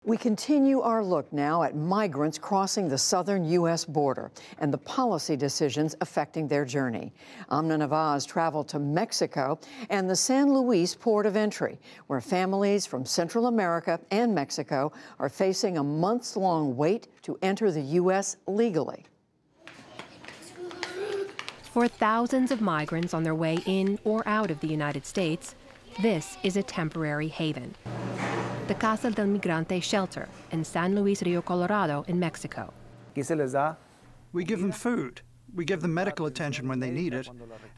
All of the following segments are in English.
We continue our look now at migrants crossing the southern U.S. border and the policy decisions affecting their journey. Amna Nawaz traveled to Mexico and the San Luis port of entry, where families from Central America and Mexico are facing a months-long wait to enter the U.S. legally. For thousands of migrants on their way in or out of the United States, this is a temporary haven. The Casa del Migrante shelter in San Luis Rio Colorado in Mexico. We give them food. We give them medical attention when they need it,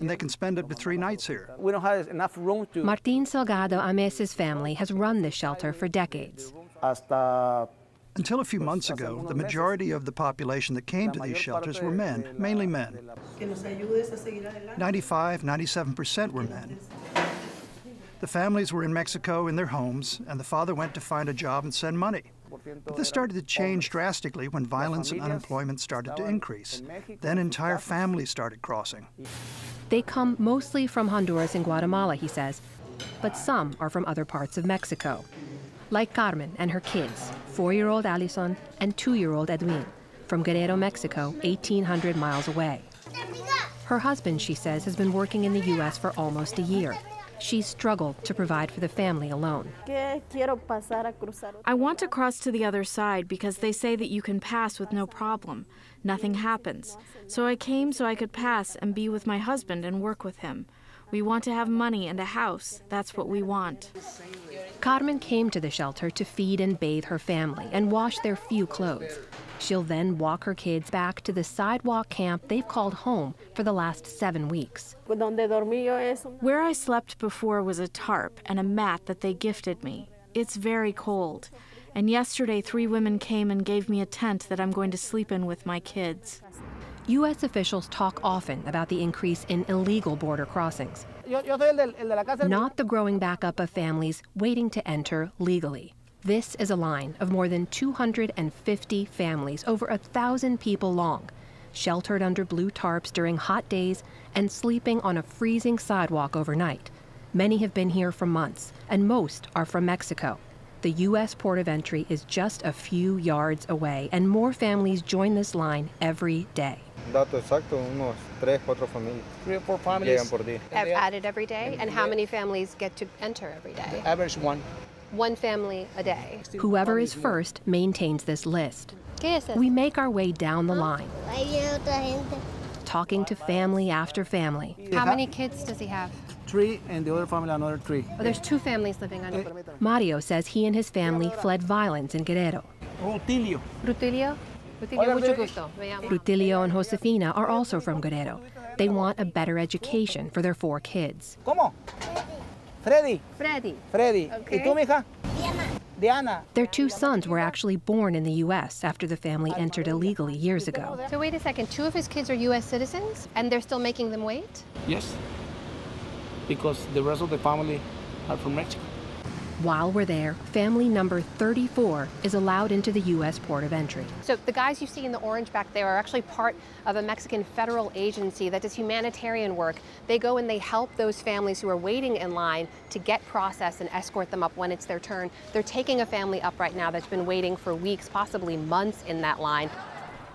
and they can spend up to 3 nights here. We don't have enough room to... Martin Salgado Ames's family has run this shelter for decades. Until a few months ago, the majority of the population that came to these shelters were men, mainly men. 95, 97% were men. The families were in Mexico in their homes, and the father went to find a job and send money. But this started to change drastically when violence and unemployment started to increase. Then entire families started crossing. They come mostly from Honduras and Guatemala, he says, but some are from other parts of Mexico. Like Carmen and her kids, 4-year-old Alison and 2-year-old Edwin, from Guerrero, Mexico, 1,800 miles away. Her husband, she says, has been working in the U.S. for almost a year. She's struggled to provide for the family alone. I want to cross to the other side because they say that you can pass with no problem. Nothing happens. So I came so I could pass and be with my husband and work with him. We want to have money and a house. That's what we want. Carmen came to the shelter to feed and bathe her family and wash their few clothes. She'll then walk her kids back to the sidewalk camp they've called home for the last 7 weeks. Where I slept before was a tarp and a mat that they gifted me. It's very cold. And yesterday 3 women came and gave me a tent that I'm going to sleep in with my kids. U.S. officials talk often about the increase in illegal border crossings, not the growing backup of families waiting to enter legally. This is a line of more than 250 families, over 1,000 people long, sheltered under blue tarps during hot days and sleeping on a freezing sidewalk overnight. Many have been here for months, and most are from Mexico. The U.S. port of entry is just a few yards away, and more families join this line every day. Dato exacto, unos 3, 4 familias. 3 or 4 families. Llegan por día. Added every day? And how many families get to enter every day? Average 1. 1 family a day. Whoever is first maintains this list. We make our way down the line, talking to family after family. How many kids does he have? 3, and the other family another 3. Oh, there's 2 families living on it. Mario says he and his family fled violence in Guerrero. Rutilio. Rutilio? Rutilio, mucho gusto. Me llamo. Rutilio and Josefina are also from Guerrero. They want a better education for their 4 kids. ¿Cómo? Freddy. Freddy. Freddy. Okay. ¿Y tú, mija? Diana. Their 2 sons were actually born in the U.S. after the family entered illegally years ago. So wait a second, 2 of his kids are U.S. citizens, and they're still making them wait? Yes. Because the rest of the family are from Mexico. While we're there, family number 34 is allowed into the U.S. port of entry. So the guys you see in the orange back there are actually part of a Mexican federal agency that does humanitarian work. They go and they help those families who are waiting in line to get processed and escort them up when it's their turn. They're taking a family up right now that's been waiting for weeks, possibly months in that line.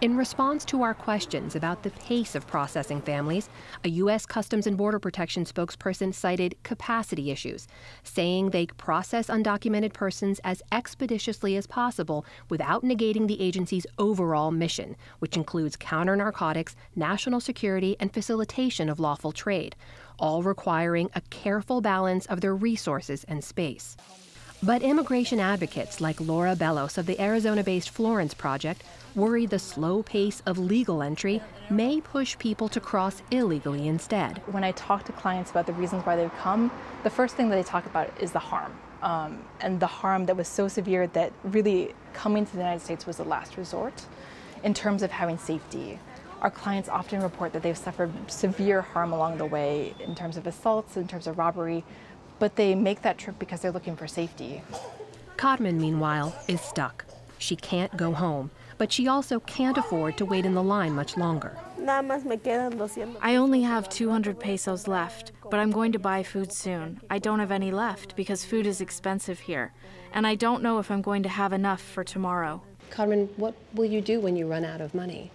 In response to our questions about the pace of processing families, a U.S. Customs and Border Protection spokesperson cited capacity issues, saying they process undocumented persons as expeditiously as possible without negating the agency's overall mission, which includes counter-narcotics, national security, and facilitation of lawful trade, all requiring a careful balance of their resources and space. But immigration advocates like Laura Bellos of the Arizona-based Florence Project worry the slow pace of legal entry may push people to cross illegally instead. When I talk to clients about the reasons why they've come, the first thing that they talk about is the harm. And the harm that was so severe that really coming to the United States was the last resort in terms of having safety. Our clients often report that they've suffered severe harm along the way in terms of assaults, in terms of robbery, but they make that trip because they're looking for safety. Carmen, meanwhile, is stuck. She can't go home. but she also can't afford to wait in the line much longer. I only have 200 pesos left, but I'm going to buy food soon. I don't have any left because food is expensive here, and I don't know if I'm going to have enough for tomorrow. Carmen, what will you do when you run out of money?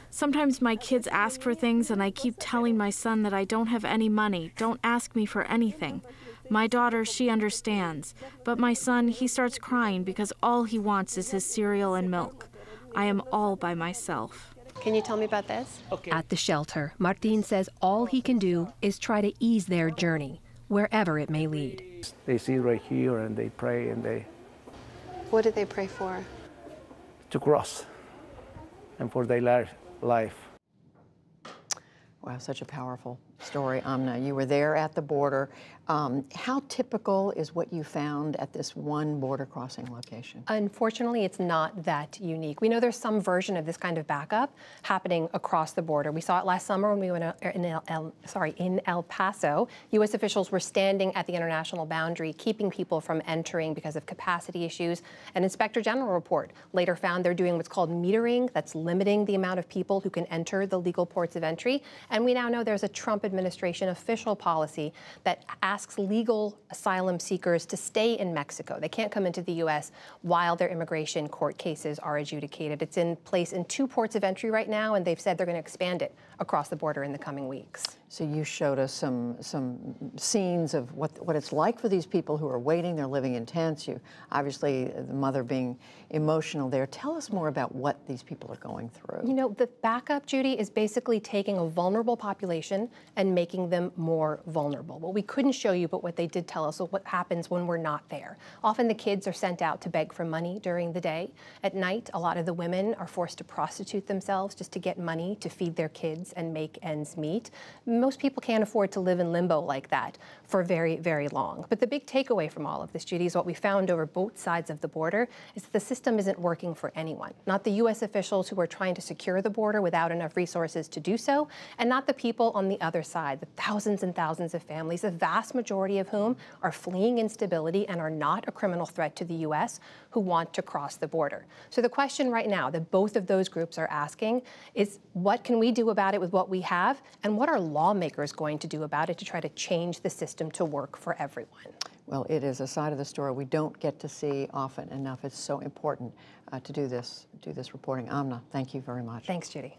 Sometimes my kids ask for things and I keep telling my son that I don't have any money, don't ask me for anything. My daughter, she understands, but my son, he starts crying because all he wants is his cereal and milk. I am all by myself. Can you tell me about this? Okay. At the shelter, Martin says all he can do is try to ease their journey, wherever it may lead. They sit right here and they pray and they What did they pray for? to cross and for their life. Wow, such a powerful story, Amna. You were there at the border. How typical is what you found at this one border crossing location? Unfortunately, it's not that unique. We know there's some version of this kind of backup happening across the border. We saw it last summer when we went in El Paso. U.S. officials were standing at the international boundary, keeping people from entering because of capacity issues. An inspector general report later found they're doing what's called metering, that's limiting the amount of people who can enter the legal ports of entry. And we now know there's a Trump administration official policy that asks legal asylum seekers to stay in Mexico. They can't come into the U.S. while their immigration court cases are adjudicated. It's in place in 2 ports of entry right now, and they've said they're going to expand it across the border in the coming weeks. So you showed us some scenes of what it's like for these people who are waiting. They're living in tents. You obviously, the mother being emotional there. Tell us more about what these people are going through. You know, the backup, Judy, is basically taking a vulnerable population and making them more vulnerable. What we couldn't show you, but what they did tell us, is what happens when we're not there. Often the kids are sent out to beg for money during the day. At night, a lot of the women are forced to prostitute themselves just to get money to feed their kids and make ends meet. Most people can't afford to live in limbo like that for very, very long. But the big takeaway from all of this, Judy, is what we found over both sides of the border is that the system isn't working for anyone. Not the U.S. officials who are trying to secure the border without enough resources to do so, and not the people on the other side, the thousands and thousands of families, the vast majority of whom are fleeing instability and are not a criminal threat to the U.S., who want to cross the border. So the question right now that both of those groups are asking is, what can we do about it with what we have, and what are lawmakers going to do about it to try to change the system to work for everyone? Well, it is a side of the story we don't get to see often enough. It's so important to do this reporting. Amna, thank you very much. Thanks, Judy.